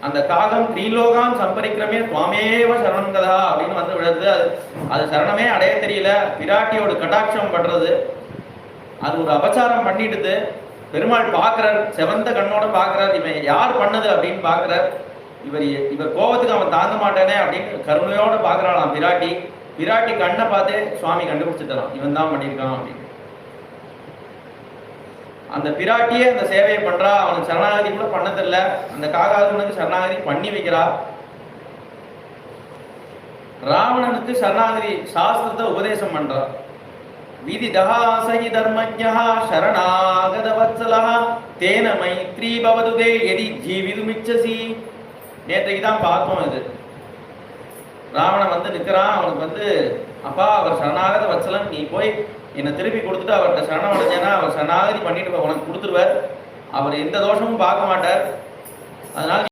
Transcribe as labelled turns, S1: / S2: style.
S1: அந்த காகம் த்ரீலோகான் சம்பரிக்கிரமே துவாமேவ சரணம் கதா அப்படின்னு வந்து விழுது. அது சரணமே அடைய தெரியல, பிராட்டியோட கடாட்சம் பண்றது, அது ஒரு அபச்சாரம் பண்ணிடுது. பெருமாள் பார்க்கிறார், செவந்த கண்ணோட பார்க்கிறார், இவன் யார் பண்ணது அப்படின்னு பார்க்கிறார். இவர் கோபத்துக்கு அவன் தாங்க மாட்டானே அப்படின்னு கருணையோட பார்க்கிறாளாம் பிராட்டி. பிராட்டி கண்ணை பார்த்தே சுவாமி கண்டுபிடிச்சிட்டான், இவன் தான் பண்ணியிருக்கான் அப்படின்னு. அந்த பிராட்டியே அந்த சேவையை பண்றா, அவனுக்கு சரணாகதி கூட பண்ணதில்ல, அந்த காகாதுனுக்கு சரணாகதி பண்ணி வைக்கிறா. ராவணனுக்கு சரணாகதி சாஸ்திரத்தை உபதேசம் பண்றா. விதி தஹாசகி தர்மஜ்ஞா சரணாகத வத்சலஹ தேன மைத்ரி பவதுதே எதி ஜீவிதுமிச்சசி. நேற்றைக்கு தான் பார்த்தோம். இது ராவணன் வந்து நிற்கிறான், அவனுக்கு வந்து அப்பா அவர் சரணாகத வத்சலன், நீ போய் என்னை திருப்பி கொடுத்துட்டு அவர்கிட்ட சரணம் அடைஞ்சேன்னா அவர் சரணாகதி பண்ணிட்டு உனக்கு கொடுத்துருவார், அவர் எந்த தோஷமும் பார்க்க மாட்டார், அதனால